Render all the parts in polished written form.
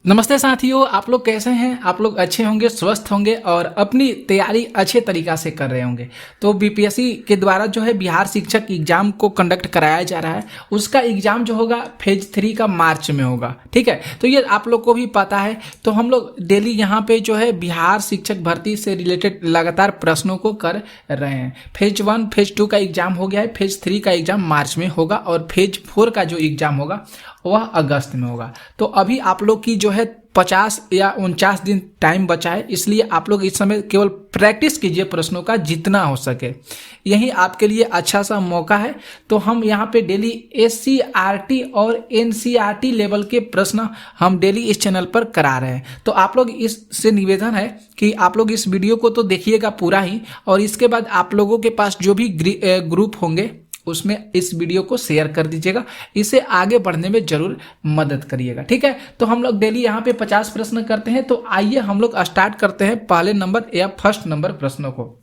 नमस्ते साथियों, आप लोग कैसे हैं। आप लोग अच्छे होंगे, स्वस्थ होंगे और अपनी तैयारी अच्छे तरीक़ा से कर रहे होंगे। तो बीपीएससी के द्वारा जो है बिहार शिक्षक एग्जाम को कंडक्ट कराया जा रहा है। उसका एग्जाम जो होगा फेज 3 का मार्च में होगा। ठीक है, तो ये आप लोग को भी पता है। तो हम लोग डेली यहाँ पे जो है बिहार शिक्षक भर्ती से रिलेटेड लगातार प्रश्नों को कर रहे हैं। फेज 1 फेज 2 का एग्जाम हो गया है। फेज 3 का एग्जाम मार्च में होगा और फेज 4 का जो एग्जाम होगा वह अगस्त में होगा। तो अभी आप लोग की जो है 50 या 49 दिन टाइम बचा है, इसलिए आप लोग इस समय केवल प्रैक्टिस कीजिए प्रश्नों का जितना हो सके। यही आपके लिए अच्छा सा मौका है। तो हम यहाँ पे डेली SCRT और NCRT लेवल के प्रश्न हम डेली इस चैनल पर करा रहे हैं। तो आप लोग इससे निवेदन है कि आप लोग इस वीडियो को तो देखिएगा पूरा ही, और इसके बाद आप लोगों के पास जो भी ग्रुप होंगे उसमें इस वीडियो को शेयर कर दीजिएगा। इसे आगे बढ़ने में जरूर मदद करिएगा। ठीक है, तो हम लोग डेली यहाँ पे 50 प्रश्न करते हैं। तो आइए हम लोग स्टार्ट करते हैं पहले नंबर या फर्स्ट नंबर प्रश्नों को।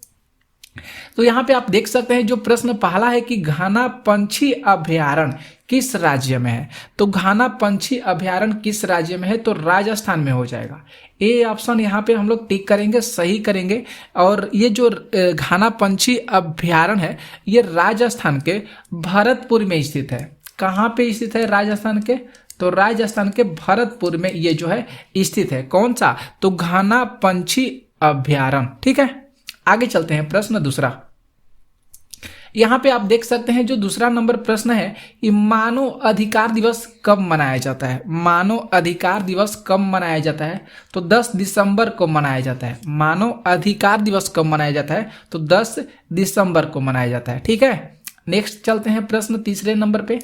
तो यहाँ पे आप देख सकते हैं जो प्रश्न पहला है कि घाना पंछी अभयारण्य किस राज्य में है। तो घाना पंछी अभयारण्य किस राज्य में है, तो राजस्थान में हो जाएगा। ए ऑप्शन यहाँ पे हम लोग टिक करेंगे, सही करेंगे। और ये जो घाना पंछी अभयारण्य है ये राजस्थान के भरतपुर में स्थित है। कहाँ पे स्थित है राजस्थान के, तो राजस्थान के भरतपुर में ये जो है स्थित है। कौन सा, तो घाना पंछी अभयारण्य। ठीक है, आगे चलते हैं प्रश्न दूसरा। यहाँ पे आप देख सकते हैं जो दूसरा नंबर प्रश्न है कि मानव अधिकार दिवस कब मनाया जाता है। मानव अधिकार दिवस कब मनाया जाता है, तो 10 दिसंबर को मनाया जाता है। मानव अधिकार दिवस कब मनाया जाता है, तो 10 दिसंबर को मनाया जाता है। ठीक है, नेक्स्ट चलते हैं प्रश्न तीसरे नंबर पे।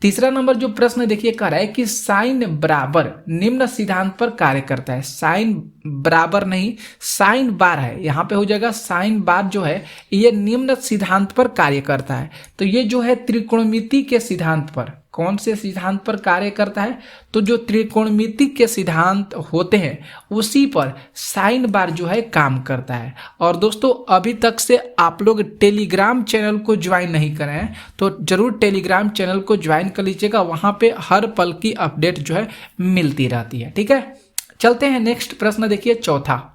तीसरा नंबर जो प्रश्न देखिए कह रहा है कि साइन बराबर निम्न सिद्धांत पर कार्य करता है। साइन बराबर नहीं, साइन बार है, यहाँ पे हो जाएगा साइन बार जो है ये निम्न सिद्धांत पर कार्य करता है। तो ये जो है त्रिकोणमिति के सिद्धांत पर, कौन से सिद्धांत पर कार्य करता है, तो जो त्रिकोणमिति के सिद्धांत होते हैं उसी पर साइन बार जो है काम करता है। और दोस्तों अभी तक से आप लोग टेलीग्राम चैनल को ज्वाइन नहीं करे हैं तो जरूर टेलीग्राम चैनल को ज्वाइन कर लीजिएगा। वहां पे हर पल की अपडेट जो है मिलती रहती है। ठीक है, चलते हैं नेक्स्ट प्रश्न देखिए चौथा।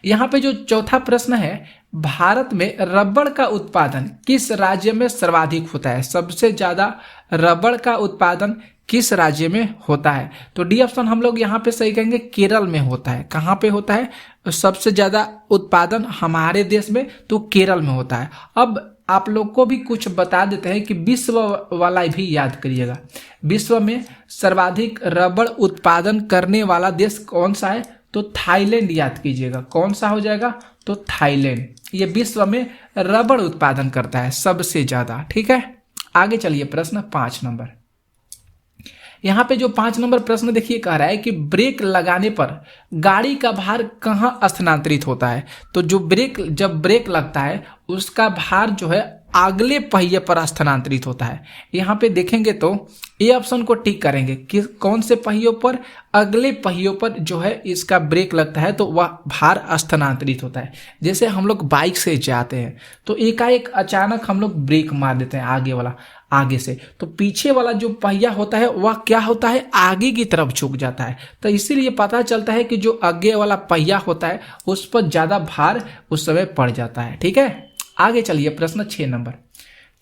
यहाँ पे जो चौथा प्रश्न है, भारत में रबड़ का उत्पादन किस राज्य में सर्वाधिक होता है। सबसे ज्यादा रबड़ का उत्पादन किस राज्य में होता है, तो डी ऑप्शन हम लोग यहाँ पे सही कहेंगे, केरल में होता है। कहाँ पे होता है, सबसे ज्यादा उत्पादन हमारे देश में तो केरल में होता है। अब आप लोग को भी कुछ बता देते हैं कि विश्व वाला भी याद करिएगा। विश्व में सर्वाधिक रबड़ उत्पादन करने वाला देश कौन सा है, तो थाईलैंड याद कीजिएगा। कौन सा हो जाएगा, तो थाईलैंड। ये विश्व में रबड़ उत्पादन करता है सबसे ज्यादा। ठीक है, आगे चलिए प्रश्न 5 नंबर। यहाँ पे जो 5 नंबर प्रश्न देखिए कह रहा है कि ब्रेक लगाने पर गाड़ी का भार कहाँ स्थानांतरित होता है। तो जो जब ब्रेक लगता है उसका भार जो है अगले पहिए पर स्थानांतरित होता है। यहाँ पे देखेंगे तो ए ऑप्शन को टिक करेंगे कि कौन से पहियों पर, अगले पहियों पर जो है इसका ब्रेक लगता है तो वह भार स्थानांतरित होता है। जैसे हम लोग बाइक से जाते हैं तो एकाएक अचानक हम लोग ब्रेक मार देते हैं आगे वाला, आगे से, तो पीछे वाला जो पहिया होता है वह क्या होता है, आगे की तरफ झुक जाता है। तो इसीलिए पता चलता है कि जो आगे वाला पहिया होता है उस पर ज्यादा भार उस समय पड़ जाता है। ठीक है, आगे चलिए प्रश्न 6 नंबर।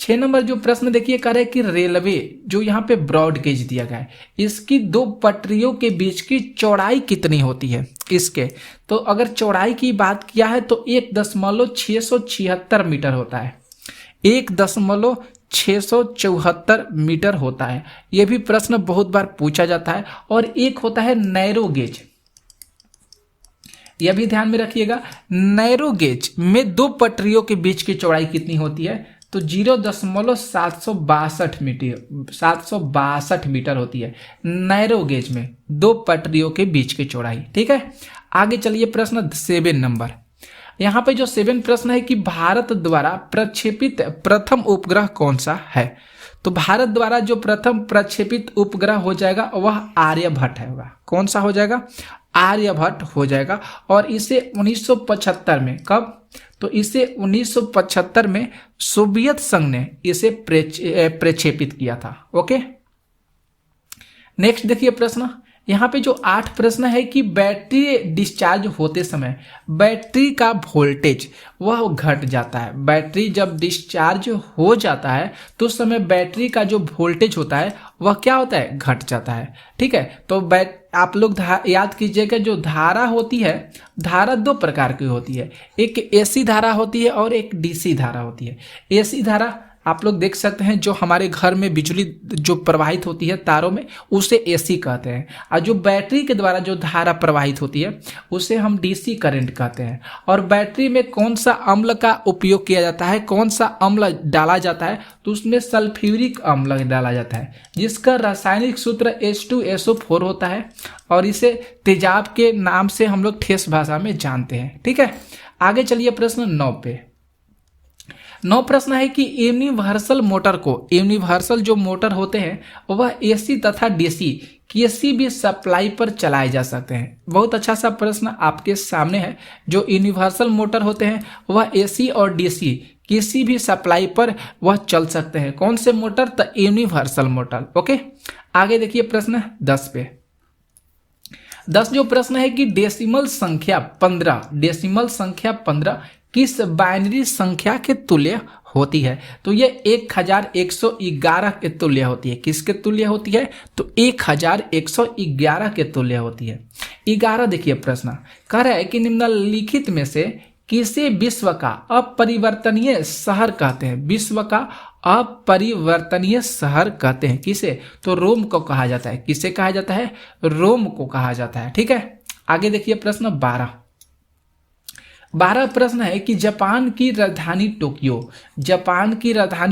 6 नंबर जो प्रश्न देखिए कह रहे हैं कि रेलवे जो यहाँ पे ब्रॉड गेज दिया गया है इसकी 2 पटरियों के बीच की चौड़ाई कितनी होती है इसके। तो अगर चौड़ाई की बात किया है तो 1.676 मीटर होता है। 1.674 मीटर होता है। यह भी प्रश्न बहुत बार पूछा जाता है। और एक होता है नैरो गेज, यह भी ध्यान में रखिएगा। नैरो गेज में 2 पटरियों के बीच की चौड़ाई कितनी होती है, तो 0.762 मीटर होती है नैरो गेज में 2 पटरियों के बीच की चौड़ाई। ठीक है, आगे चलिए प्रश्न 7 नंबर। यहाँ पे जो 7 प्रश्न है कि भारत द्वारा प्रक्षेपित प्रथम उपग्रह कौन सा है। तो भारत द्वारा जो प्रथम प्रक्षेपित उपग्रह हो जाएगा वह आर्यभट्ट होगा। कौन सा हो जाएगा, आर्यभट्ट हो जाएगा। और इसे 1975 में, कब, तो इसे 1975 में सोवियत संघ ने इसे प्रक्षेपित किया था। ओके, नेक्स्ट देखिए प्रश्न, यहाँ पे जो 8 प्रश्न है कि बैटरी डिस्चार्ज होते समय बैटरी का वोल्टेज वह घट जाता है। बैटरी जब डिस्चार्ज हो जाता है तो उस समय बैटरी का जो वोल्टेज होता है वह क्या होता है, घट जाता है। ठीक है, तो आप लोग याद कीजिएगा, जो धारा होती है, धारा 2 प्रकार की होती है, एक एसी धारा होती है और एक डीसी धारा होती है। एसी धारा आप लोग देख सकते हैं, जो हमारे घर में बिजली जो प्रवाहित होती है तारों में, उसे एसी कहते हैं। और जो बैटरी के द्वारा जो धारा प्रवाहित होती है उसे हम डीसी करंट कहते हैं। और बैटरी में कौन सा अम्ल का उपयोग किया जाता है, कौन सा अम्ल डाला जाता है, तो उसमें सल्फ्यूरिक अम्ल डाला जाता है, जिसका रासायनिक सूत्र H2SO4 होता है और इसे तेजाब के नाम से हम लोग ठेस भाषा में जानते हैं। ठीक है, आगे चलिए प्रश्न 9 पे। 9 प्रश्न है कि यूनिवर्सल मोटर को, यूनिवर्सल जो मोटर होते हैं वह एसी तथा डीसी किसी भी सप्लाई पर चलाए जा सकते हैं। बहुत अच्छा सा प्रश्न आपके सामने है। जो यूनिवर्सल मोटर होते हैं वह एसी और डीसी किसी भी सप्लाई पर वह चल सकते हैं। कौन से मोटर, तो यूनिवर्सल मोटर। ओके, आगे देखिए प्रश्न 10 पे। 10 जो प्रश्न है कि डेसिमल संख्या 15 किस बाइनरी संख्या के तुल्य होती है, तो ये 1111 के तुल्य होती है। किसके तुल्य होती है, तो 1111 के तुल्य होती है। 11 देखिए प्रश्न कह रहा है कि निम्नलिखित में से किसे विश्व का अपरिवर्तनीय शहर कहते हैं। विश्व का अपरिवर्तनीय शहर कहते हैं किसे, तो रोम को कहा जाता है। किसे कहा जाता है, रोम को कहा जाता है। ठीक है, आगे देखिए प्रश्न 12 प्रश्न है कि जापान की राजधानी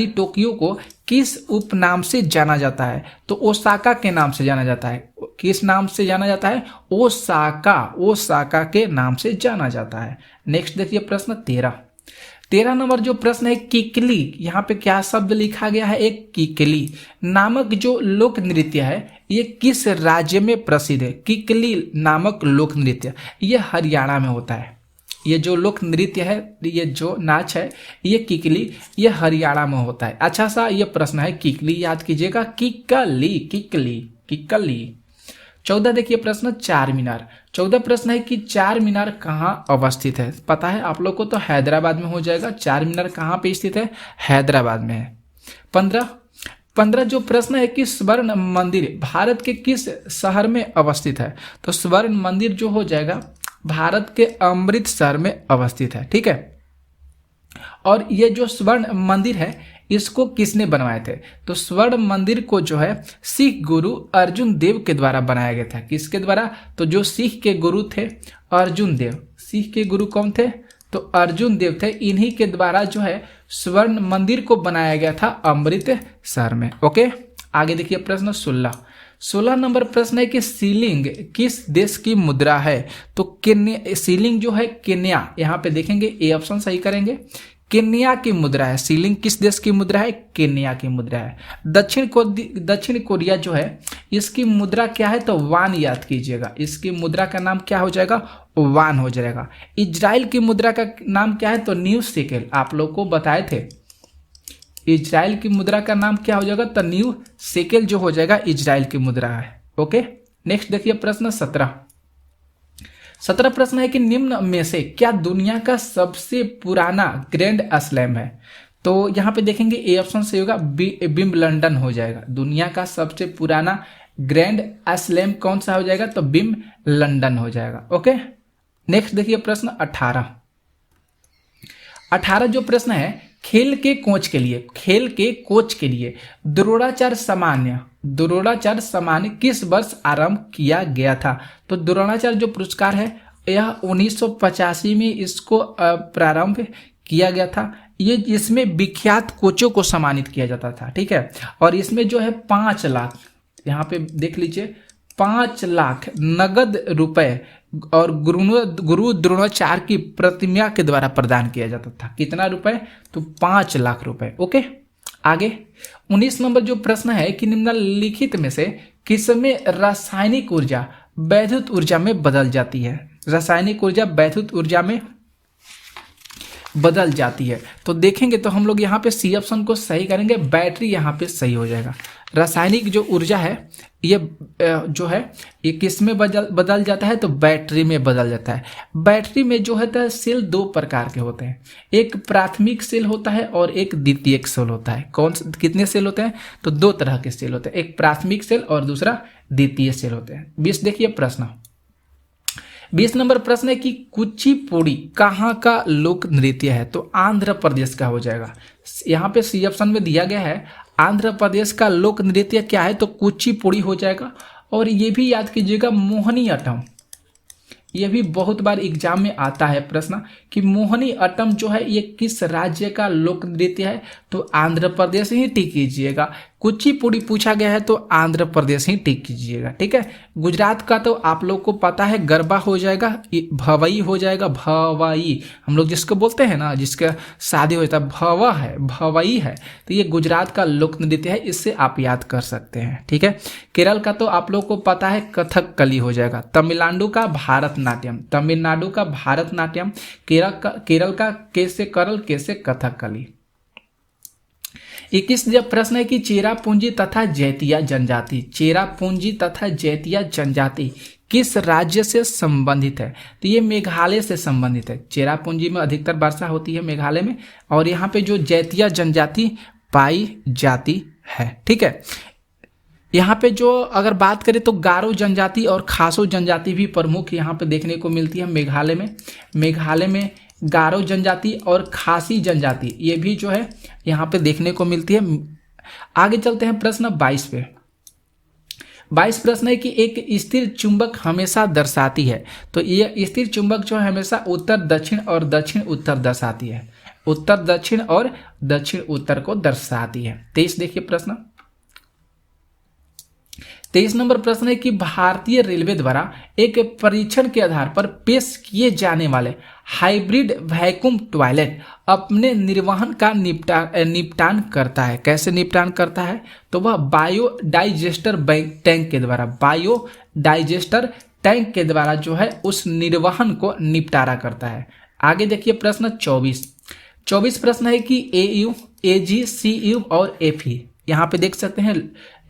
टोक्यो को किस उपनाम से जाना जाता है, तो ओसाका के नाम से जाना जाता है। किस नाम से जाना जाता है, ओसाका के नाम से जाना जाता है। नेक्स्ट देखिए प्रश्न 13 नंबर जो प्रश्न है किकली, यहाँ पे क्या शब्द लिखा गया है, एक किकली नामक जो लोक नृत्य है ये किस राज्य में प्रसिद्ध है। किकली नामक लोक नृत्य ये हरियाणा में होता है। ये जो लोक नृत्य है, ये जो नाच है, ये किकली, ये हरियाणा में होता है। अच्छा सा ये प्रश्न है, किकली याद कीजिएगा, किकली। 14 देखिए प्रश्न 4 मीनार। 14 प्रश्न है कि 4 मीनार कहाँ अवस्थित है। पता है आप लोग को, तो हैदराबाद में हो जाएगा। 4 मीनार कहाँ पे स्थित है, हैदराबाद में है। 15 जो प्रश्न है कि स्वर्ण मंदिर भारत के किस शहर में अवस्थित है, तो स्वर्ण मंदिर जो हो जाएगा भारत के अमृतसर में अवस्थित है। ठीक है, और ये जो स्वर्ण मंदिर है इसको किसने बनवाए थे, तो स्वर्ण मंदिर को जो है सिख गुरु अर्जुन देव के द्वारा बनाया गया था। किसके द्वारा, तो जो सिख के गुरु थे अर्जुन देव। सिख के गुरु कौन थे, तो अर्जुन देव थे। इन्हीं के द्वारा जो है स्वर्ण मंदिर को बनाया गया था अमृतसर में। ओके, आगे देखिए प्रश्न 16 नंबर प्रश्न है कि सीलिंग किस देश की मुद्रा है, तो सीलिंग जो है केन्या, यहाँ पे देखेंगे ए ऑप्शन सही करेंगे, केन्या की मुद्रा है। सीलिंग किस देश की मुद्रा है, केन्या की मुद्रा है। दक्षिण कोरिया जो है इसकी मुद्रा क्या है, तो वान याद कीजिएगा। इसकी मुद्रा का नाम क्या हो जाएगा, वान हो जाएगा। इजराइल की मुद्रा का नाम क्या है, तो न्यू शेकेल। आप लोग को बताए थे इजराइल की मुद्रा का नाम क्या हो जाएगा, तो न्यू शेकेल जो हो जाएगा इजराइल की मुद्रा है। ओके, नेक्स्ट देखिए प्रश्न 17 प्रश्न है कि निम्न में से क्या दुनिया का सबसे पुराना ग्रैंड स्लैम है, तो यहाँ पे देखेंगे ए ऑप्शन से होगा विंबलडन हो जाएगा। दुनिया का सबसे पुराना ग्रैंड स्लैम कौन सा हो जाएगा, तो विंबलडन हो जाएगा। ओके, नेक्स्ट देखिए प्रश्न 18 जो प्रश्न है खेल के कोच के लिए द्रोणाचार्य सामान्य किस वर्ष आरंभ किया गया था, तो द्रोणाचार्य जो पुरस्कार है यह 1985 में इसको प्रारंभ किया गया था। ये इसमें विख्यात कोचों को सम्मानित किया जाता था। ठीक है, और इसमें जो है 5 लाख, यहाँ पे देख लीजिए 5 लाख नगद रुपए और गुरु द्रोणाचार्य की प्रतिमा के द्वारा प्रदान किया जाता था। कितना रुपए, तो 5 लाख रुपए। ओके, आगे 19 नंबर जो प्रश्न है कि निम्नलिखित में से किसमें रासायनिक ऊर्जा वैद्युत ऊर्जा में बदल जाती है। रासायनिक ऊर्जा वैद्युत ऊर्जा में बदल जाती है, तो देखेंगे तो हम लोग यहाँ पे सी ऑप्शन को सही करेंगे, बैटरी यहाँ पे सही हो जाएगा। रासायनिक जो ऊर्जा है ये जो है ये किस में बदल जाता है, तो बैटरी में बदल जाता है। बैटरी में जो होता है सेल दो प्रकार के होते हैं, एक प्राथमिक सेल होता है और एक द्वितीयक सेल होता है। कितने सेल होते हैं, तो दो तरह के सेल होते हैं, एक प्राथमिक सेल और दूसरा द्वितीय सेल होते हैं। 20 देखिए प्रश्न, 20 नंबर प्रश्न है कि कुचिपुड़ी कहाँ का लोक नृत्य है, तो आंध्र प्रदेश का हो जाएगा। यहाँ पे सी ऑप्शन में दिया गया है आंध्र प्रदेश का लोक नृत्य क्या है, तो कुचिपुड़ी हो जाएगा। और ये भी याद कीजिएगा मोहिनी अट्टम, ये भी बहुत बार एग्जाम में आता है प्रश्न कि मोहिनी अट्टम जो है ये किस राज्य का लोक नृत्य है, तो आंध्र प्रदेश ही टिक कीजिएगा। कुचिपुड़ी पूछा गया है तो आंध्र प्रदेश ही टिक कीजिएगा, ठीक है। गुजरात का तो आप लोग को पता है गरबा हो जाएगा, भवई हो जाएगा, भवई हम लोग जिसको बोलते हैं ना, जिसका शादी होता है भवा है, भवई है, तो ये गुजरात का लोक नृत्य है, इससे आप याद कर सकते हैं, ठीक है। केरल का तो आप लोग को पता है कथकली हो जाएगा। तमिलनाडु का भारतनाट्यम, तमिलनाडु का भारतनाट्यम, केरल का कैसे करल, कैसे कथकली। 21 जब प्रश्न है कि चेरापूंजी तथा जैतिया जनजाति, चेरापूंजी तथा जैतिया जनजाति किस राज्य से संबंधित है, तो ये मेघालय से संबंधित है। चेरापूंजी में अधिकतर वर्षा होती है मेघालय में, और यहाँ पे जो जैतिया जनजाति पाई जाती है, ठीक है। यहाँ पे जो अगर बात करें तो गारो जनजाति और खासो जनजाति भी प्रमुख यहाँ पे देखने को मिलती है मेघालय में। मेघालय में गारो जनजाति और खासी जनजाति ये भी जो है यहाँ पे देखने को मिलती है। आगे चलते हैं प्रश्न 22 पे। 22 प्रश्न है कि एक स्थिर चुंबक हमेशा दर्शाती है, तो ये स्थिर चुंबक जो है हमेशा उत्तर दक्षिण और दक्षिण उत्तर दर्शाती है, उत्तर दक्षिण और दक्षिण उत्तर को दर्शाती है। 23 देखिए प्रश्न, 23 नंबर प्रश्न है कि भारतीय रेलवे द्वारा एक परीक्षण के आधार पर पेश किए जाने वाले हाइब्रिड वैक्यूम टॉयलेट अपने निर्वहन का निपटान करता है। कैसे निपटान करता है, तो वह बायो डाइजेस्टर टैंक के द्वारा, बायो डाइजेस्टर टैंक के द्वारा जो है उस निर्वहन को निपटारा करता है। आगे देखिए प्रश्न 24 प्रश्न है कि AU, AG, CU और FE, यहाँ पे देख सकते हैं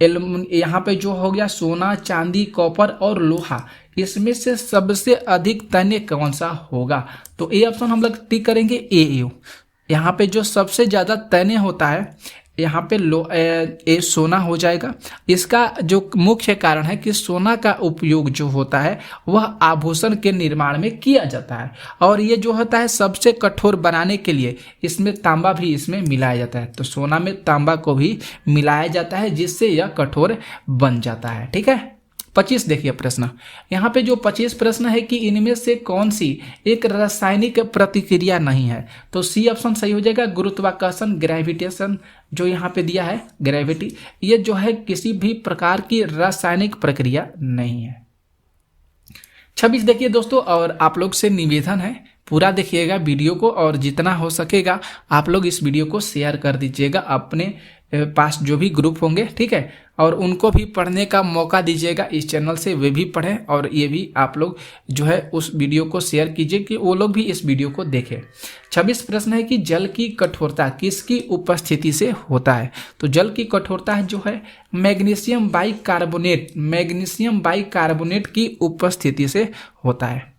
यहाँ पे जो हो गया सोना, चांदी, कॉपर और लोहा, इसमें से सबसे अधिक तन्य कौन सा होगा, तो ए ऑप्शन हम लोग टिक करेंगे AU। यहाँ पे जो सबसे ज्यादा तन्य होता है यहाँ पे सोना हो जाएगा। इसका जो मुख्य कारण है कि सोना का उपयोग जो होता है वह आभूषण के निर्माण में किया जाता है, और ये जो होता है सबसे कठोर बनाने के लिए इसमें तांबा भी इसमें मिलाया जाता है, तो सोना में तांबा को भी मिलाया जाता है जिससे यह कठोर बन जाता है, ठीक है। 25 देखिए प्रश्न, यहाँ पे जो 25 प्रश्न है कि इनमें से कौन सी एक रासायनिक प्रतिक्रिया नहीं है, तो सी ऑप्शन सही हो जाएगा। गुरुत्वाकर्षण, ग्रेविटेशन जो यहाँ पे दिया है ग्रेविटी, ये जो है किसी भी प्रकार की रासायनिक प्रक्रिया नहीं है। 26 देखिए दोस्तों, और आप लोग से निवेदन है पूरा देखिएगा वीडियो को, और जितना हो सकेगा आप लोग इस वीडियो को शेयर कर दीजिएगा अपने पास जो भी ग्रुप होंगे, ठीक है, और उनको भी पढ़ने का मौका दीजिएगा इस चैनल से, वे भी पढ़ें, और ये भी आप लोग जो है उस वीडियो को शेयर कीजिए कि वो लोग भी इस वीडियो को देखें। 26 प्रश्न है कि जल की कठोरता किसकी उपस्थिति से होता है, तो जल की कठोरता जो है मैग्नीशियम बाइकार्बोनेट, मैग्नीशियम बाइकार्बोनेट की उपस्थिति से होता है।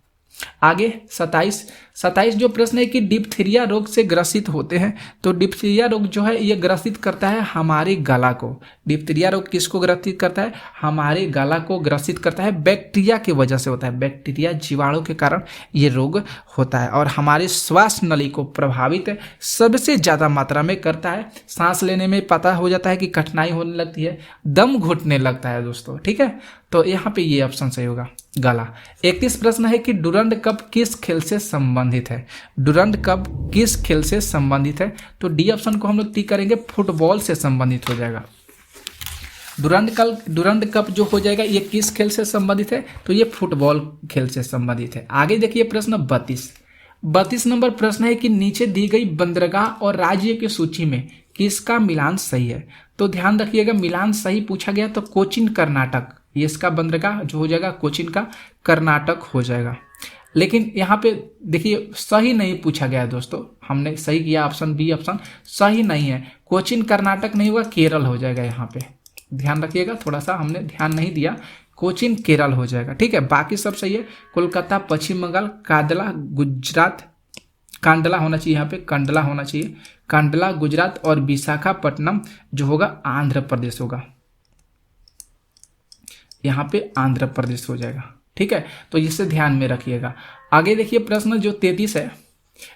आगे 27 जो प्रश्न है कि डिप्थीरिया रोग से ग्रसित होते हैं, तो डिप्थीरिया रोग जो है ये ग्रसित करता है हमारे गला को। डिप्थीरिया रोग किसको ग्रसित करता है, हमारे गला को ग्रसित करता है, बैक्टीरिया की वजह से होता है, बैक्टीरिया जीवाणु के कारण ये रोग होता है, और हमारे श्वास नली को प्रभावित सबसे ज्यादा मात्रा में करता है। सांस लेने में पता हो जाता है कि कठिनाई होने लगती है, दम घुटने लगता है दोस्तों, ठीक है, तो यहाँ पे ये ऑप्शन सही होगा गला। 31 प्रश्न है कि डुरंड कप किस खेल से संबंधित है, डुरंड कप किस खेल से संबंधित है, तो डी ऑप्शन को हम लोग टिक करेंगे, फुटबॉल से संबंधित हो जाएगा। डुरंड कप जो हो जाएगा ये किस खेल से संबंधित है, तो ये फुटबॉल खेल से संबंधित है। आगे देखिए प्रश्न 32 नंबर प्रश्न है कि नीचे दी गई बंदरगाह और राज्य की सूची में किसका मिलान सही है, तो ध्यान रखिएगा मिलान सही पूछा गया तो कोचीन कर्नाटक, ये इसका बंदरगाह जो हो जाएगा कोचीन का कर्नाटक हो जाएगा। लेकिन यहाँ पे देखिए सही नहीं पूछा गया है दोस्तों, हमने सही किया ऑप्शन बी ऑप्शन सही नहीं है, कोचीन कर्नाटक नहीं होगा केरल हो जाएगा यहाँ पे, ध्यान रखिएगा, थोड़ा सा हमने ध्यान नहीं दिया, कोचीन केरल हो जाएगा, ठीक है। बाकी सब सही है। कोलकाता पश्चिम बंगाल, कांडला गुजरात, कांडला होना चाहिए यहाँ पे, कांडला होना चाहिए, कांडला गुजरात, और विशाखापट्टनम जो होगा आंध्र प्रदेश होगा, यहाँ पे आंध्र प्रदेश हो जाएगा, ठीक है। तो इसे ध्यान में रखिएगा। आगे देखिए प्रश्न जो 33 है,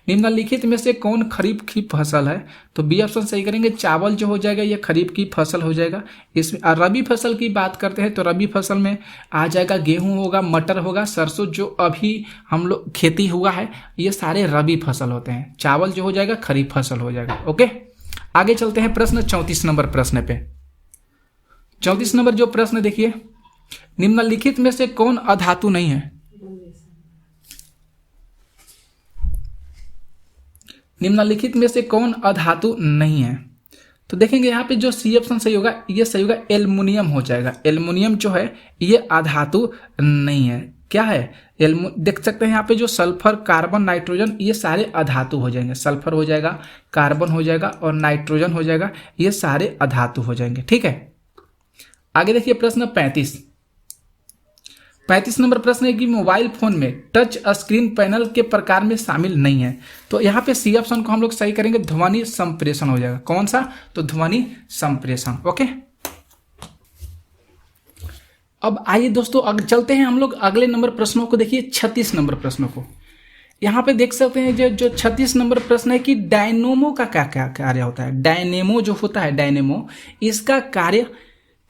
निम्नलिखित में से कौन खरीफ की फसल है? तो बी ऑप्शन सही करेंगे, चावल जो हो जाएगा ये खरीफ की फसल हो जाएगा। इसमें रबी फसल की बात करते हैं तो रबी फसल में आ जाएगा गेहूं होगा, मटर होगा, सरसों जो अभी हम लोग खेती हुआ है ये सारे रबी फसल होते हैं। चावल जो हो जाएगा खरीफ फसल हो जाएगा। ओके, आगे चलते हैं प्रश्न 34 नंबर प्रश्न पे। 34 नंबर जो प्रश्न देखिए, निम्नलिखित में से कौन अधातु नहीं है? निम्नलिखित में से कौन अधातु नहीं है? तो देखेंगे यहाँ पे जो सी ऑप्शन सही होगा, ये सही होगा, एल्युमिनियम हो जाएगा। एल्युमिनियम जो है ये अधातु नहीं है। क्या है? देख सकते हैं यहाँ पे जो सल्फर, कार्बन, नाइट्रोजन ये सारे अधातु हो जाएंगे। सल्फर हो जाएगा, कार्बन हो जाएगा और नाइट्रोजन हो जाएगा, ये सारे अधातु हो जाएंगे, ठीक है। आगे देखिए प्रश्न 35 नंबर प्रश्न है कि मोबाइल फोन में टच स्क्रीन पैनल के प्रकार में शामिल नहीं है। तो यहाँ पे सी ऑप्शन को हम लोग सही करेंगे, ध्वनि संप्रेषण हो जाएगा। कौन सा? तो ध्वनि संप्रेषण। ओके, अब आइए दोस्तों चलते हैं हम लोग अगले नंबर प्रश्नों को। देखिए 36 नंबर प्रश्नों को। यहाँ पे देख सकते हैं जो 36 नंबर प्रश्न है कि डायनेमो का क्या क्या कार्य होता है। डायनेमो जो होता है, डायनेमो इसका कार्य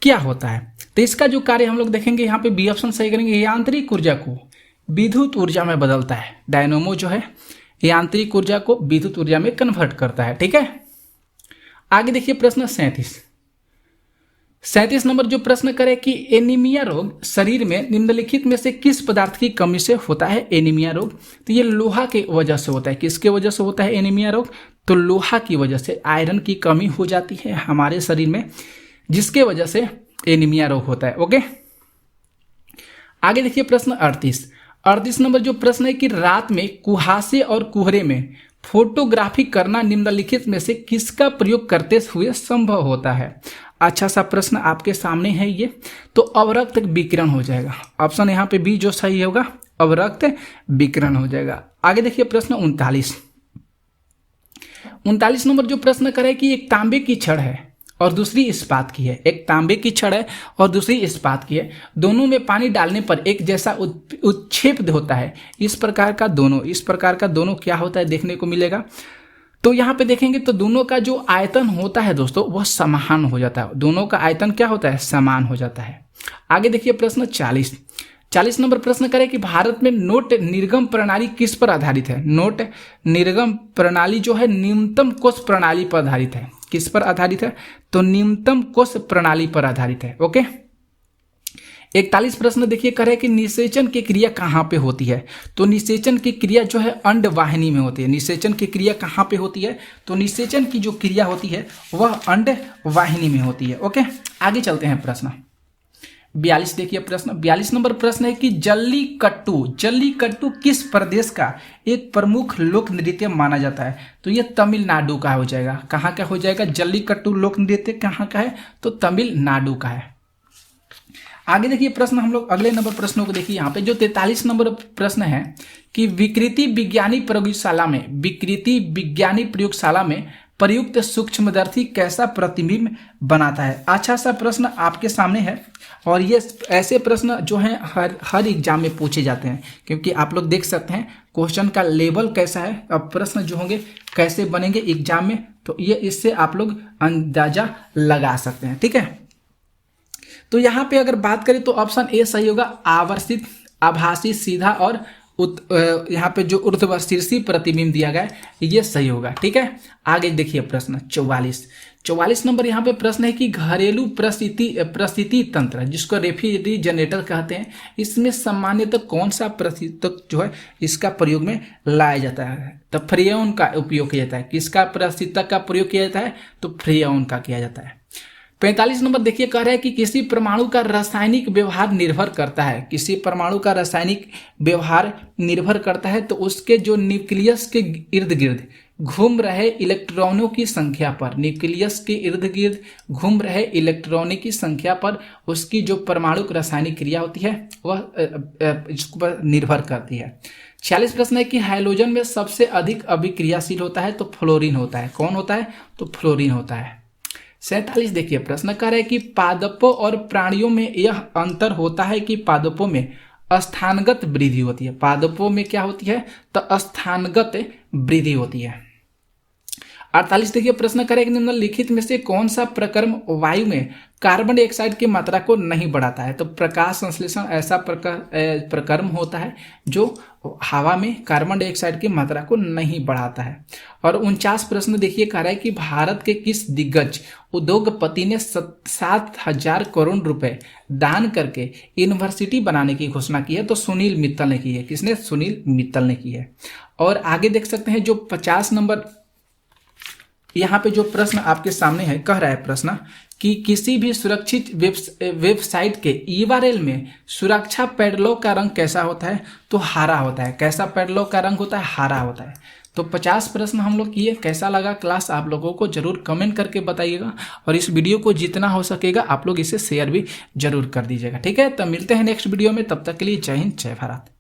क्या होता है? तो इसका जो कार्य हम लोग देखेंगे यहाँ पे बी ऑप्शन सही करेंगे, यांत्रिक ऊर्जा को विद्युत ऊर्जा में बदलता है। डायनेमो जो है यांत्रिक ऊर्जा को विद्युत ऊर्जा में कन्वर्ट करता है, ठीक है। आगे देखिए प्रश्न 37 नंबर जो प्रश्न करे कि एनीमिया रोग शरीर में निम्नलिखित में से किस पदार्थ की कमी से होता है? एनीमिया रोग तो ये लोहा की वजह से होता है। किसके वजह से होता है एनीमिया रोग? तो लोहा की वजह से, आयरन की कमी हो जाती है हमारे शरीर में, जिसके वजह से एनीमिया रोग होता है। ओके, आगे देखिए प्रश्न 38 नंबर जो प्रश्न है कि रात में कुहासे और कोहरे में फोटोग्राफी करना निम्नलिखित में से किसका प्रयोग करते हुए संभव होता है? अच्छा सा प्रश्न आपके सामने है ये। तो अवरक्त विकिरण हो जाएगा। ऑप्शन यहाँ पे बी जो सही होगा, अवरक्त विकिरण हो जाएगा। आगे देखिए प्रश्न 39 नंबर जो प्रश्न करे कि एक तांबे की छड़ है और दूसरी इस्पात की है। एक तांबे की छड़ है और दूसरी इस्पात की है, दोनों में पानी डालने पर एक जैसा उत्क्षेप होता है। इस प्रकार का दोनों क्या होता है देखने को मिलेगा। तो यहाँ पे देखेंगे तो दोनों का जो आयतन होता है दोस्तों वह समान हो जाता है। दोनों का आयतन क्या होता है? समान हो जाता है। आगे देखिए प्रश्न 40 नंबर प्रश्न करें कि भारत में नोट निर्गम प्रणाली किस पर आधारित है? नोट निर्गम प्रणाली जो है न्यूनतम कोष प्रणाली पर आधारित है। किस पर आधारित है? तो न्यूनतम कोष प्रणाली पर आधारित है। ओके, 41 प्रश्न देखिए कह रहे हैं कि निषेचन की क्रिया कहाँ पे होती है? तो निषेचन की क्रिया जो है अंडवाहिनी में होती है। निषेचन की क्रिया कहाँ पे होती है? तो निषेचन की जो क्रिया होती है वह अंडवाहिनी में होती है। ओके, आगे चलते हैं प्रश्न 42 देखिए प्रश्न 42 नंबर प्रश्न है कि जल्लीकट्टू किस प्रदेश का एक प्रमुख लोक नृत्य माना जाता है? तो ये तमिलनाडु का हो जाएगा। कहाँ का हो जाएगा? जल्लीकट्टू लोक नृत्य कहाँ का है? तो तमिलनाडु का है। आगे देखिए प्रश्न हम लोग अगले नंबर प्रश्नों को देखिए। यहाँ पे जो 43 नंबर प्रश्न है कि विकृति विज्ञानी प्रयोगशाला में प्रयुक्त सूक्ष्मदर्शी कैसा प्रतिबिंब बनाता है? अच्छा सा प्रश्न आपके सामने है और ये ऐसे प्रश्न जो हैं हर एग्जाम में पूछे जाते हैं, क्योंकि आप लोग देख सकते हैं क्वेश्चन का लेवल कैसा है। अब प्रश्न जो होंगे कैसे बनेंगे एग्जाम में, तो ये इससे आप लोग अंदाजा लगा सकते हैं, ठीक है। तो यहाँ पे अगर बात करें तो ऑप्शन ए सही होगा, आवर्तित, आभासी, सीधा और यहाँ पे जो ऊर्ध्वशीर्षी प्रतिबिंब दिया गया है ये सही होगा, ठीक है। आगे देखिए प्रश्न 44 नंबर यहाँ पे प्रश्न है कि घरेलू परिस्थिति तंत्र जिसको रेफ्रिजरेटर कहते हैं, इसमें सामान्यतः कौन सा परिस्थितक जो है इसका प्रयोग में लाया जाता है? तो फ्रेऑन का उपयोग किया जाता है। किसका परिस्थितक का प्रयोग किया जाता है? तो फ्रेऑन का किया जाता है। 45 नंबर देखिए कह रहा है कि किसी परमाणु का रासायनिक व्यवहार निर्भर करता है। किसी परमाणु का रासायनिक व्यवहार निर्भर करता है तो उसके जो न्यूक्लियस के इर्द गिर्द घूम रहे इलेक्ट्रॉनों की संख्या पर, न्यूक्लियस के इर्द गिर्द घूम रहे इलेक्ट्रॉनों की संख्या पर उसकी जो परमाणु रासायनिक क्रिया होती है वह इस पर निर्भर करती है। 46 प्रश्न है कि हाइड्रोजन में सबसे अधिक अभिक्रियाशील होता है तो फ्लोरीन होता है। कौन होता है? तो फ्लोरीन होता है। 47 देखिए प्रश्न कह रहा है कि पादपों और प्राणियों में यह अंतर होता है कि पादपों में स्थानगत वृद्धि होती है। पादपों में क्या होती है? तो स्थानगत वृद्धि होती है। 48 देखिए प्रश्न करें कि निम्नलिखित में से कौन सा प्रक्रम वायु में कार्बन डाइऑक्साइड की मात्रा को नहीं बढ़ाता है? तो प्रकाश संश्लेषण ऐसा प्रक्रम होता है जो हवा में कार्बन डाइऑक्साइड की मात्रा को नहीं बढ़ाता है। और 49 प्रश्न देखिए कह रहा है कि भारत के किस दिग्गज उद्योगपति ने 7,000 करोड़ रुपए दान करके यूनिवर्सिटी बनाने की घोषणा की है? तो सुनील मित्तल ने की है। किसने? सुनील मित्तल ने की है। और आगे देख सकते हैं जो 50 नंबर यहाँ पे जो प्रश्न आपके सामने है, कह रहा है प्रश्न कि किसी भी सुरक्षित वेबसाइट के URL में सुरक्षा पैडलॉक का रंग कैसा होता है? तो हरा होता है। कैसा पैडलॉक का रंग होता है? हरा होता है। तो 50 प्रश्न हम लोग किए। कैसा लगा क्लास आप लोगों को जरूर कमेंट करके बताइएगा, और इस वीडियो को जितना हो सकेगा आप लोग इसे शेयर भी जरूर कर दीजिएगा। ठीक है, तो मिलते हैं नेक्स्ट वीडियो में। तब तक के लिए जय हिंद, जय भारत।